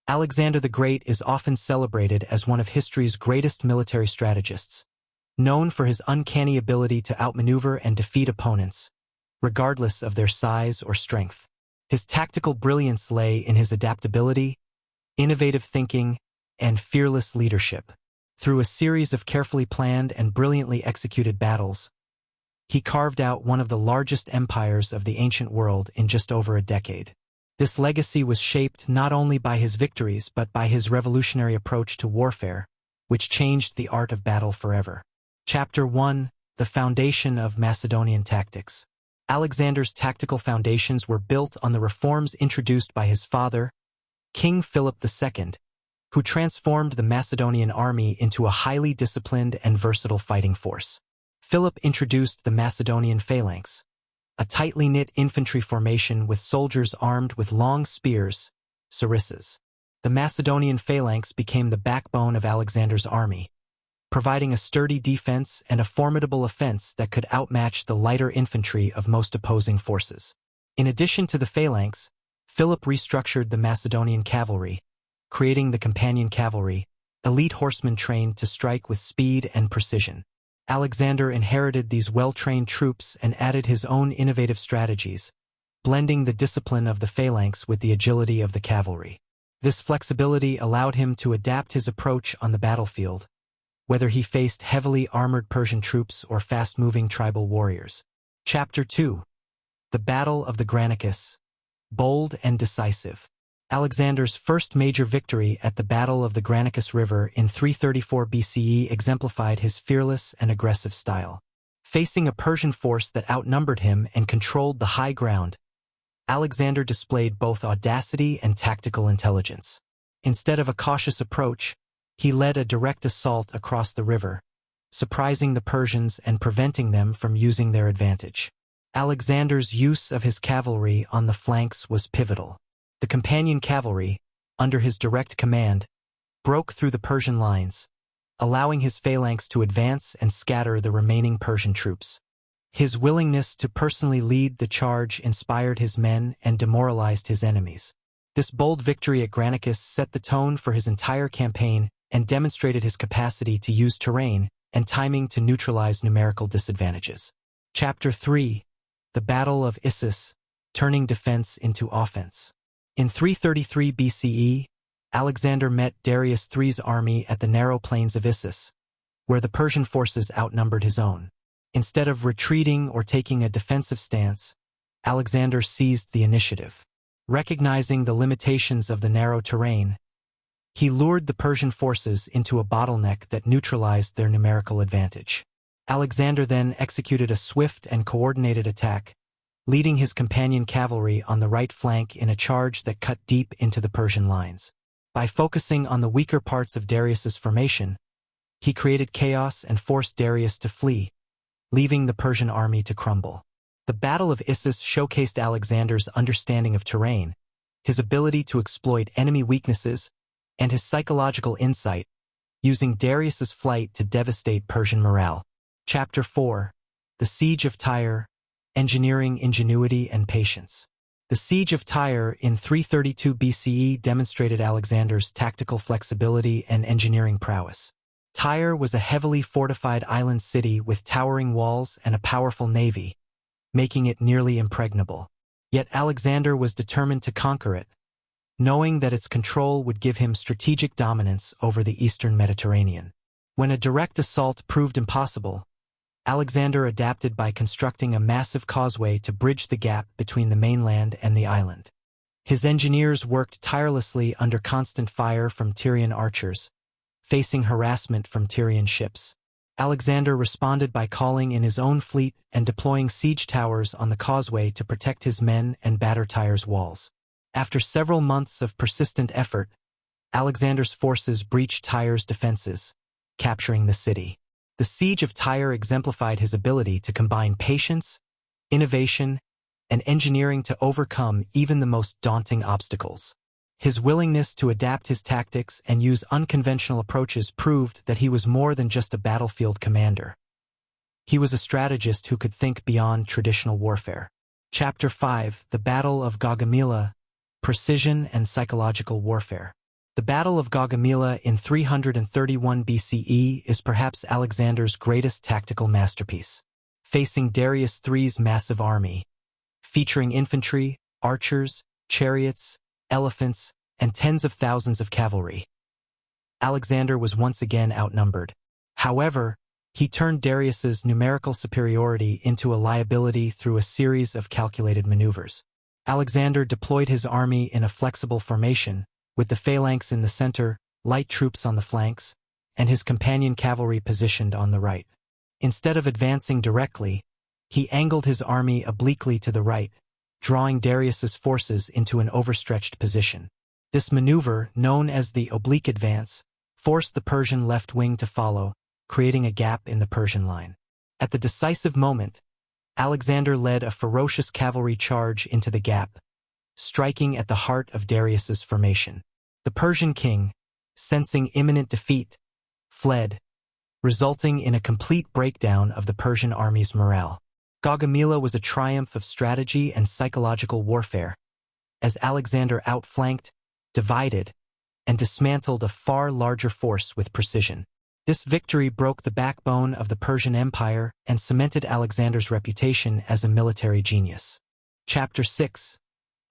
Alexander the Great is often celebrated as one of history's greatest military strategists, known for his uncanny ability to outmaneuver and defeat opponents, regardless of their size or strength. His tactical brilliance lay in his adaptability, innovative thinking, and fearless leadership. Through a series of carefully planned and brilliantly executed battles, he carved out one of the largest empires of the ancient world in just over a decade. This legacy was shaped not only by his victories but by his revolutionary approach to warfare, which changed the art of battle forever. Chapter 1: The Foundation of Macedonian Tactics. Alexander's tactical foundations were built on the reforms introduced by his father, King Philip II, who transformed the Macedonian army into a highly disciplined and versatile fighting force. Philip introduced the Macedonian phalanx, a tightly knit infantry formation with soldiers armed with long spears, sarissas. The Macedonian phalanx became the backbone of Alexander's army, providing a sturdy defense and a formidable offense that could outmatch the lighter infantry of most opposing forces. In addition to the phalanx, Philip restructured the Macedonian cavalry, creating the companion cavalry, elite horsemen trained to strike with speed and precision. Alexander inherited these well-trained troops and added his own innovative strategies, blending the discipline of the phalanx with the agility of the cavalry. This flexibility allowed him to adapt his approach on the battlefield, whether he faced heavily armored Persian troops or fast-moving tribal warriors. Chapter 2: The Battle of the Granicus. Bold and decisive. Alexander's first major victory at the Battle of the Granicus River in 334 BCE exemplified his fearless and aggressive style. Facing a Persian force that outnumbered him and controlled the high ground, Alexander displayed both audacity and tactical intelligence. Instead of a cautious approach, he led a direct assault across the river, surprising the Persians and preventing them from using their advantage. Alexander's use of his cavalry on the flanks was pivotal. The companion cavalry, under his direct command, broke through the Persian lines, allowing his phalanx to advance and scatter the remaining Persian troops. His willingness to personally lead the charge inspired his men and demoralized his enemies. This bold victory at Granicus set the tone for his entire campaign and demonstrated his capacity to use terrain and timing to neutralize numerical disadvantages. Chapter 3: The Battle of Issus, Turning Defense into Offense. In 333 BCE, Alexander met Darius III's army at the narrow plains of Issus, where the Persian forces outnumbered his own. Instead of retreating or taking a defensive stance, Alexander seized the initiative. Recognizing the limitations of the narrow terrain, he lured the Persian forces into a bottleneck that neutralized their numerical advantage. Alexander then executed a swift and coordinated attack, leading his companion cavalry on the right flank in a charge that cut deep into the Persian lines. By focusing on the weaker parts of Darius's formation, he created chaos and forced Darius to flee, leaving the Persian army to crumble. The Battle of Issus showcased Alexander's understanding of terrain, his ability to exploit enemy weaknesses, and his psychological insight, using Darius's flight to devastate Persian morale. Chapter 4: The Siege of Tyre, Engineering Ingenuity and Patience. The Siege of Tyre in 332 BCE demonstrated Alexander's tactical flexibility and engineering prowess. Tyre was a heavily fortified island city with towering walls and a powerful navy, making it nearly impregnable. Yet Alexander was determined to conquer it, knowing that its control would give him strategic dominance over the eastern Mediterranean. When a direct assault proved impossible, Alexander adapted by constructing a massive causeway to bridge the gap between the mainland and the island. His engineers worked tirelessly under constant fire from Tyrian archers, facing harassment from Tyrian ships. Alexander responded by calling in his own fleet and deploying siege towers on the causeway to protect his men and batter Tyre's walls. After several months of persistent effort, Alexander's forces breached Tyre's defenses, capturing the city. The Siege of Tyre exemplified his ability to combine patience, innovation, and engineering to overcome even the most daunting obstacles. His willingness to adapt his tactics and use unconventional approaches proved that he was more than just a battlefield commander. He was a strategist who could think beyond traditional warfare. Chapter 5: The Battle of Gaugamela, Precision and Psychological Warfare. The Battle of Gaugamela in 331 BCE is perhaps Alexander's greatest tactical masterpiece. Facing Darius III's massive army, featuring infantry, archers, chariots, elephants, and tens of thousands of cavalry, Alexander was once again outnumbered. However, he turned Darius's numerical superiority into a liability through a series of calculated maneuvers. Alexander deployed his army in a flexible formation, with the phalanx in the center, light troops on the flanks, and his companion cavalry positioned on the right. Instead of advancing directly, he angled his army obliquely to the right, drawing Darius's forces into an overstretched position. This maneuver, known as the oblique advance, forced the Persian left wing to follow, creating a gap in the Persian line. At the decisive moment, Alexander led a ferocious cavalry charge into the gap, striking at the heart of Darius's formation. The Persian king, sensing imminent defeat, fled, resulting in a complete breakdown of the Persian army's morale. Gaugamela was a triumph of strategy and psychological warfare, as Alexander outflanked, divided, and dismantled a far larger force with precision. This victory broke the backbone of the Persian Empire and cemented Alexander's reputation as a military genius. Chapter 6.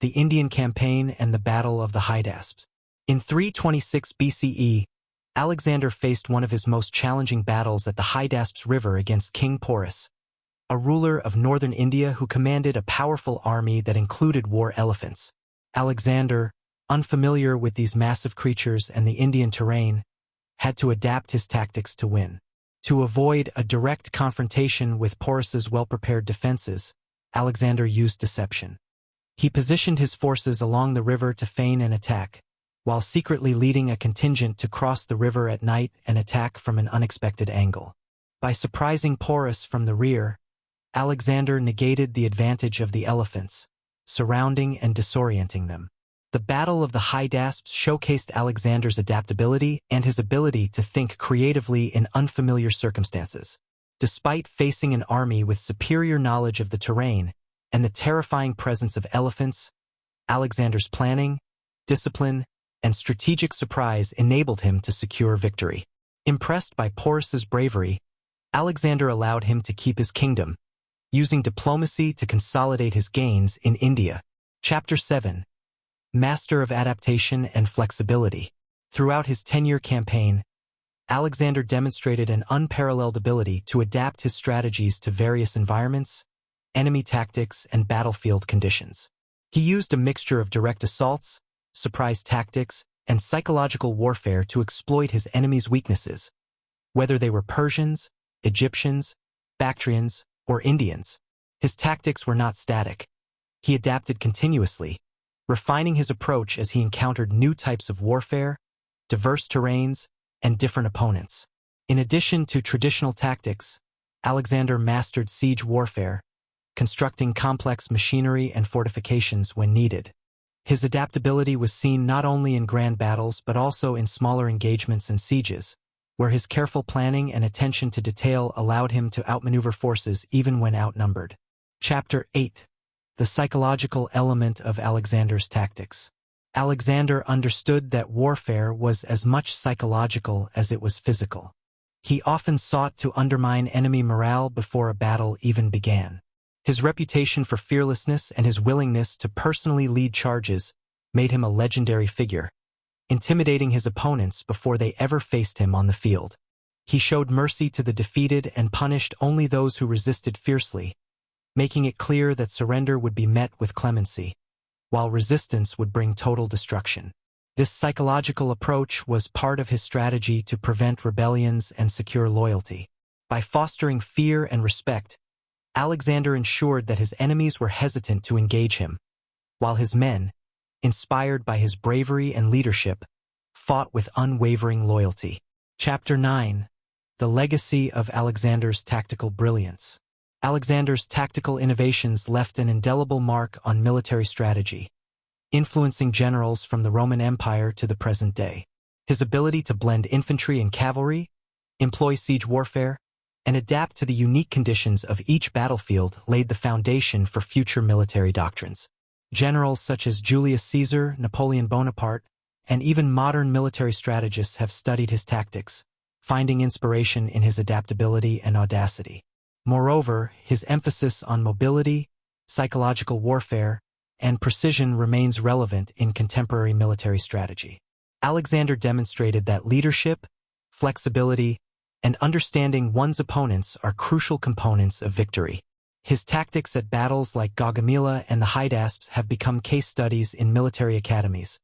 The Indian Campaign and the Battle of the Hydaspes. In 326 BCE, Alexander faced one of his most challenging battles at the Hydaspes River against King Porus, a ruler of northern India who commanded a powerful army that included war elephants. Alexander, unfamiliar with these massive creatures and the Indian terrain, had to adapt his tactics to win. To avoid a direct confrontation with Porus's well-prepared defenses, Alexander used deception. He positioned his forces along the river to feign an attack, while secretly leading a contingent to cross the river at night and attack from an unexpected angle. By surprising Porus from the rear, Alexander negated the advantage of the elephants, surrounding and disorienting them. The Battle of the Hydaspes showcased Alexander's adaptability and his ability to think creatively in unfamiliar circumstances. Despite facing an army with superior knowledge of the terrain and the terrifying presence of elephants, Alexander's planning, discipline, and strategic surprise enabled him to secure victory. Impressed by Porus's bravery, Alexander allowed him to keep his kingdom, using diplomacy to consolidate his gains in India. Chapter 7. Master of Adaptation and Flexibility. Throughout his 10-year campaign, Alexander demonstrated an unparalleled ability to adapt his strategies to various environments, enemy tactics, and battlefield conditions. He used a mixture of direct assaults, surprise tactics, and psychological warfare to exploit his enemies' weaknesses, whether they were Persians, Egyptians, Bactrians, or Indians. His tactics were not static. He adapted continuously, refining his approach as he encountered new types of warfare, diverse terrains, and different opponents. In addition to traditional tactics, Alexander mastered siege warfare, constructing complex machinery and fortifications when needed. His adaptability was seen not only in grand battles but also in smaller engagements and sieges, where his careful planning and attention to detail allowed him to outmaneuver forces even when outnumbered. Chapter 8. The Psychological Element of Alexander's Tactics. Alexander understood that warfare was as much psychological as it was physical. He often sought to undermine enemy morale before a battle even began. His reputation for fearlessness and his willingness to personally lead charges made him a legendary figure, intimidating his opponents before they ever faced him on the field. He showed mercy to the defeated and punished only those who resisted fiercely, making it clear that surrender would be met with clemency, while resistance would bring total destruction. This psychological approach was part of his strategy to prevent rebellions and secure loyalty. By fostering fear and respect, Alexander ensured that his enemies were hesitant to engage him, while his men, inspired by his bravery and leadership, fought with unwavering loyalty. Chapter 9. The Legacy of Alexander's Tactical Brilliance. Alexander's tactical innovations left an indelible mark on military strategy, influencing generals from the Roman Empire to the present day. His ability to blend infantry and cavalry, employ siege warfare, and adapt to the unique conditions of each battlefield laid the foundation for future military doctrines. Generals such as Julius Caesar, Napoleon Bonaparte, and even modern military strategists have studied his tactics, finding inspiration in his adaptability and audacity. Moreover, his emphasis on mobility, psychological warfare, and precision remains relevant in contemporary military strategy. Alexander demonstrated that leadership, flexibility, and understanding one's opponents are crucial components of victory. His tactics at battles like Gaugamela and the Hydaspes have become case studies in military academies,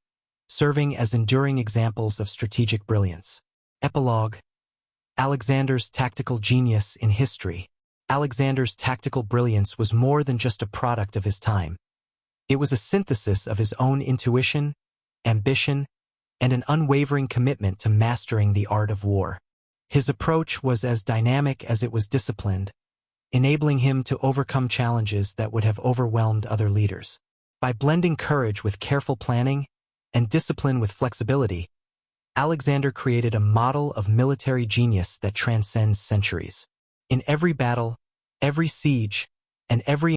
serving as enduring examples of strategic brilliance. Epilogue: Alexander's tactical genius in history. Alexander's tactical brilliance was more than just a product of his time. It was a synthesis of his own intuition, ambition, and an unwavering commitment to mastering the art of war. His approach was as dynamic as it was disciplined, enabling him to overcome challenges that would have overwhelmed other leaders. By blending courage with careful planning and discipline with flexibility, Alexander created a model of military genius that transcends centuries. In every battle, every siege, and every